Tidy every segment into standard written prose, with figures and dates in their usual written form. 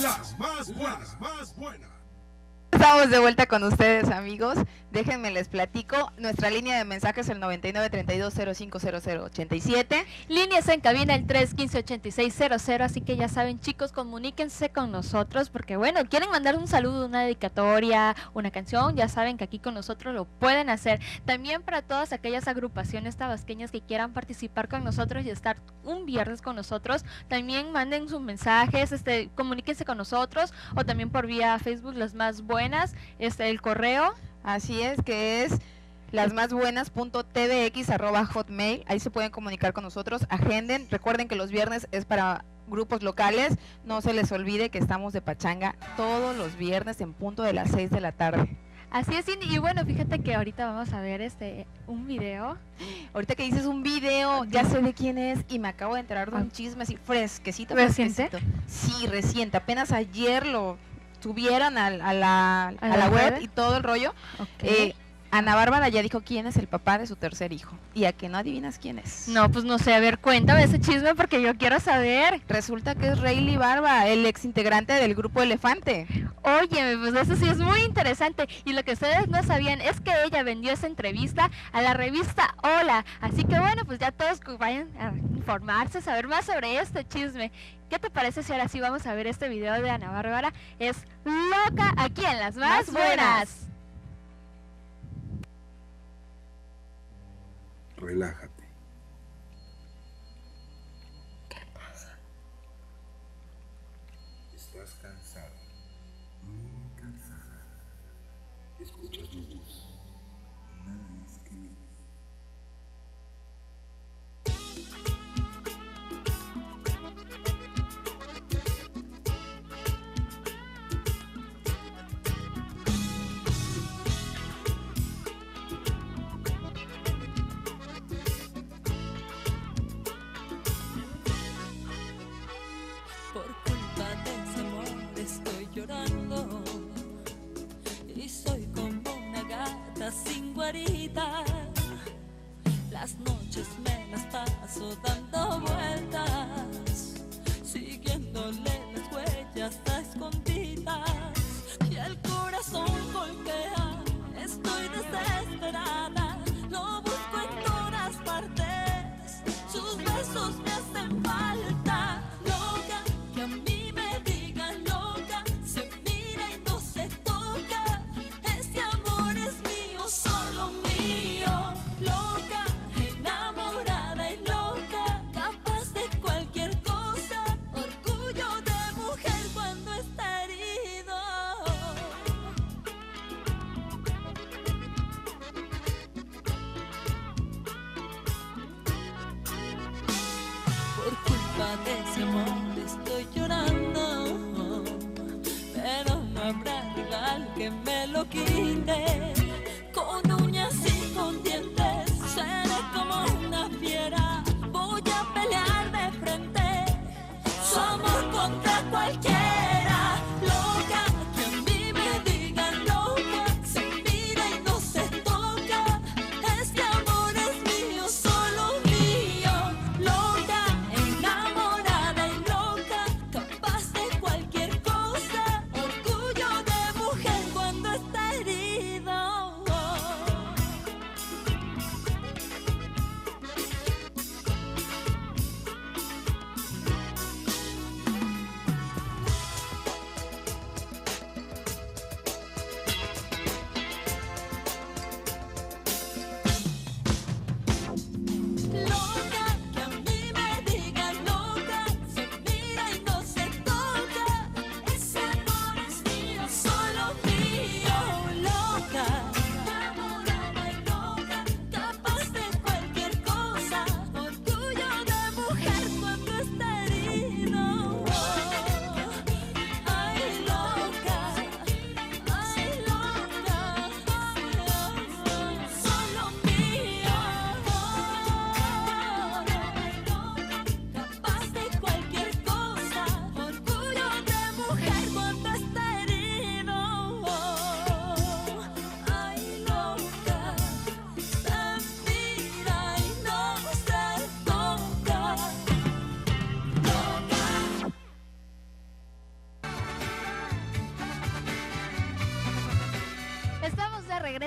Las más buenas, más buenas. Estamos de vuelta con ustedes, amigos. Déjenme les platico. Nuestra línea de mensajes es el 9932050087. Líneas en cabina el 315-8600. Así que ya saben, chicos, comuníquense con nosotros. Porque bueno, quieren mandar un saludo, una dedicatoria, una canción. Ya saben que aquí con nosotros lo pueden hacer. También para todas aquellas agrupaciones tabasqueñas que quieran participar con nosotros y estar un viernes con nosotros, también manden sus mensajes, comuníquense con nosotros, o también por vía Facebook, Las Más Buenas, el correo. Así es, que es lasmasbuenas.tdx@hotmail. Ahí se pueden comunicar con nosotros. Agenden. Recuerden que los viernes es para grupos locales. No se les olvide que estamos de pachanga todos los viernes en punto de las 6 de la tarde. Así es, y bueno, fíjate que ahorita vamos a ver un video. Ahorita que dices un video, ya sé de quién es y me acabo de enterar de un chisme así fresquecito. ¿Reciente? Sí, reciente. Apenas ayer lo subieron a la web y todo el rollo. Okay. Ana Bárbara ya dijo quién es el papá de su tercer hijo. ¿Y a que no adivinas quién es? No, pues no sé, a ver, cuéntame ese chisme porque yo quiero saber. Resulta que es Rayleigh Barba, el ex integrante del grupo Elefante. Oye, pues eso sí es muy interesante. Y lo que ustedes no sabían es que ella vendió esa entrevista a la revista Hola. Así que bueno, pues ya todos vayan a informarse, saber más sobre este chisme. ¿Qué te parece si ahora sí vamos a ver este video de Ana Bárbara? Es loca aquí en Las Más Buenas. Relájate. ¿Qué pasa? Estás cansada. Muy cansada. Escuchas mi voz. Nada más que mi voz. Por culpa de ese amor estoy llorando y soy como una gata sin guarida. Las noches me las paso dando vueltas, siguiéndole las huellas a escondidas, y el corazón golpea, estoy desesperada, lo busco en todas partes, sus besos me hacen falta. Loca, que a mí me digan loca, se mira y no se toca, este amor es mío, solo mío. Loca, enamorada y loca, capaz de cualquier cosa, orgullo de mujer cuando está herido. Por culpa de ese amor estoy llorando, pero no habrá rival que me lo quite. Con uñas y con dientes seré como una fiera, voy a pelear de frente su amor contra cualquiera. Loca, que a mí me digan loca, se mira y no se toca, este amor es mío, solo mío. Loca, enamorada y loca, capaz de cualquier cosa, orgullo de mujer cuando está herido.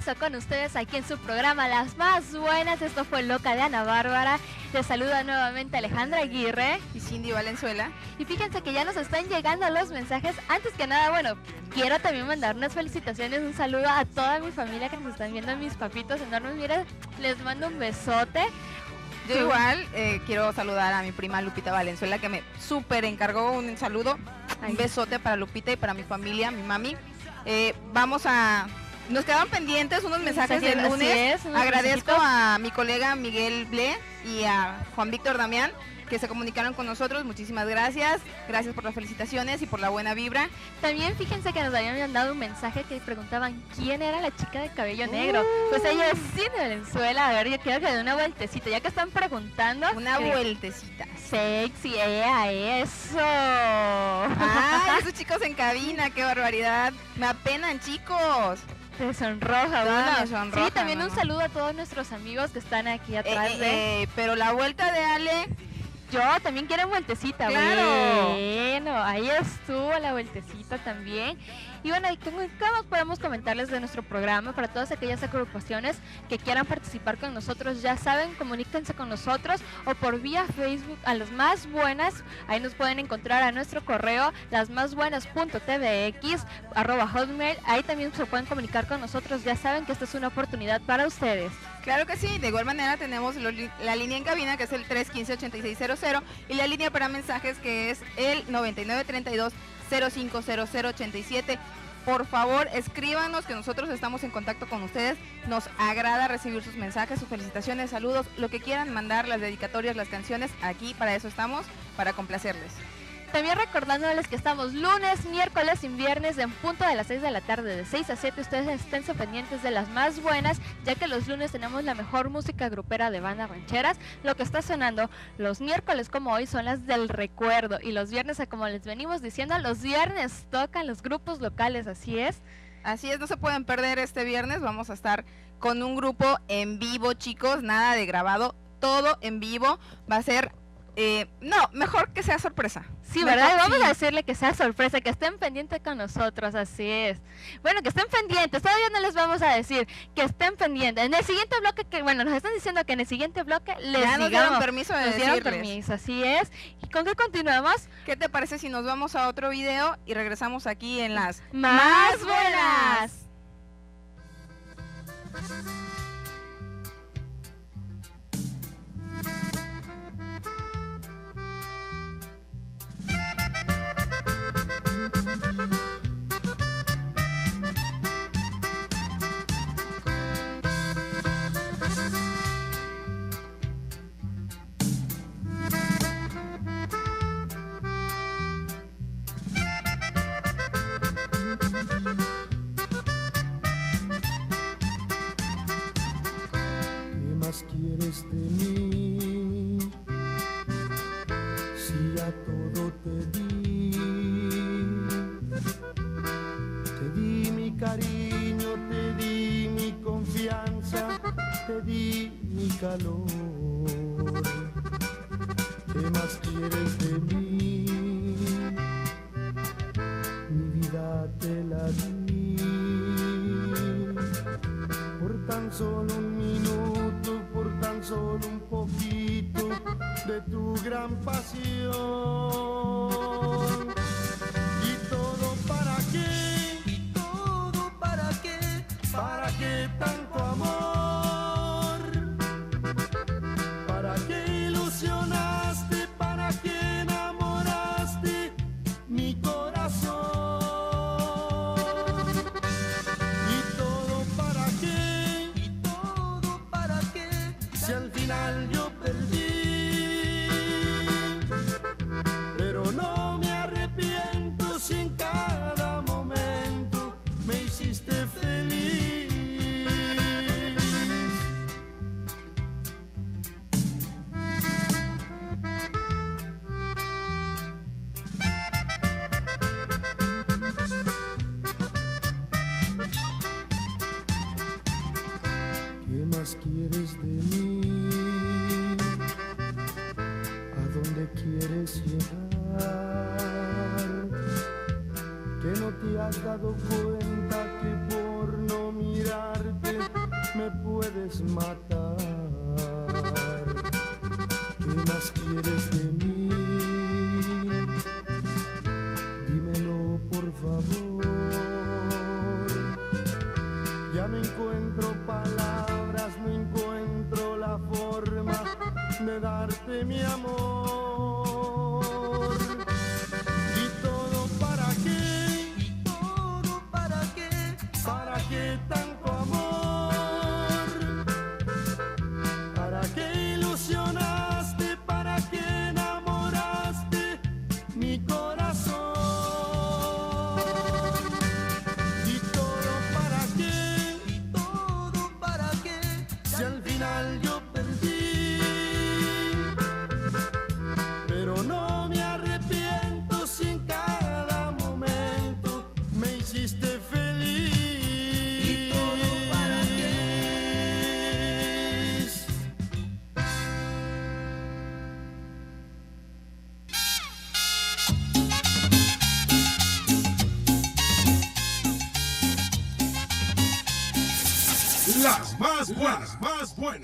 regreso con ustedes aquí en su programa Las Más Buenas. Esto fue Loca de Ana Bárbara. Les saluda nuevamente Alejandra Aguirre Y Cindy Valenzuela. y fíjense que ya nos están llegando los mensajes. Antes que nada, bueno, quiero también mandar unas felicitaciones, un saludo a toda mi familia que nos están viendo, mis papitos enormes. Miren, les mando un besote. Yo igual quiero saludar a mi prima Lupita Valenzuela, que me súper encargó un saludo. Ay. Un besote para Lupita y para mi familia, mi mami. Nos quedaron pendientes unos mensajes del Así lunes. es, unos Agradezco mensajitos. a mi colega Miguel Ble y a Juan Víctor Damián, que se comunicaron con nosotros. Muchísimas gracias. Gracias por las felicitaciones y por la buena vibra. También fíjense que nos habían mandado un mensaje que preguntaban quién era la chica de cabello negro. Pues ella es Cindy Valenzuela. A ver, yo quiero que dé una vueltecita. Ya que están preguntando. Una que- vueltecita. Sexy, eso. Ay, esos chicos en cabina, qué barbaridad. Me apenan, chicos. Te sonroja, Ya uno. me sonroja, Sí, también un mano. saludo a todos nuestros amigos que están aquí atrás de... Pero la vuelta de Ale, Yo también quiero vueltecita. Claro. Bueno, ahí estuvo la vueltecita también. Y bueno, ¿y qué más podemos comentarles de nuestro programa? Para todas aquellas agrupaciones que quieran participar con nosotros, ya saben, comuníquense con nosotros o por vía Facebook a Las Más Buenas. Ahí nos pueden encontrar a nuestro correo lasmasbuenas.tvx@hotmail. Ahí también se pueden comunicar con nosotros. Ya saben que esta es una oportunidad para ustedes. claro que sí. De igual manera tenemos la línea en cabina, que es el 315-8600, y la línea para mensajes, que es el 9932-050087. Por favor, escríbanos, que nosotros estamos en contacto con ustedes. Nos agrada recibir sus mensajes, sus felicitaciones, saludos, lo que quieran mandar, las dedicatorias, las canciones. Aquí para eso estamos, para complacerles. También recordándoles que estamos lunes, miércoles y viernes en punto de las 6 de la tarde, de 6 a 7. Ustedes esténse pendientes de Las Más Buenas, ya que los lunes tenemos la mejor música grupera de bandas rancheras. Lo que está sonando los miércoles como hoy son las del recuerdo, y los viernes, como les venimos diciendo, los viernes tocan los grupos locales, así es. Así es, no se pueden perder este viernes. Vamos a estar con un grupo en vivo, chicos, nada de grabado, todo en vivo. Va a ser, no, mejor que sea sorpresa. Sí, Mejor ¿verdad? Vamos sí. a decirle que sea sorpresa, que estén pendientes con nosotros, así es. Bueno, que estén pendientes, todavía no les vamos a decir que estén pendientes. En el siguiente bloque, que bueno, nos están diciendo que en el siguiente bloque les Ya nos dieron digamos, permiso de nos dieron decirles. permiso, así es. ¿Y con qué continuamos? ¿Qué te parece si nos vamos a otro video y regresamos aquí en las ¡Más buenas! ¿Qué más quieres de mí? Si ya todo te di mi cariño, te di mi confianza, te di mi calor. ¿Qué más quieres de mí? Mi vida te la di por tan solo un minuto, por tan solo un poquito de tu gran pasión. ¿Y todo para qué? ¿Y todo para qué? ¿Para qué tanto amor? ¿Para qué ilusionaste? ¿Para qué enamoraste mi corazón? ¿Y todo para qué? ¿Y todo para qué? Si al final yo perdí, pero no me arrepiento si en cada momento me hiciste feliz. ¿Qué más quieres de mí? ¿A dónde quieres llegar? ¿Que no te has dado cuenta que por no mirarte quieres matar. ¿Qué más quieres de mí? Dímelo por favor. Ya no encuentro palabras, no encuentro la forma de darte mi amor. ¿Y todo para qué? ¿Y todo para qué? ¿Para qué tanto amor? ¿Para qué ilusionaste? ¿Para qué enamoraste mi corazón? ¿Y todo para qué? ¿Y todo para qué? Si al final yo perdí. Pero no me arrepiento si en cada momento me hiciste feliz. ¿Y todo para qué? Las más buenas, más buenas.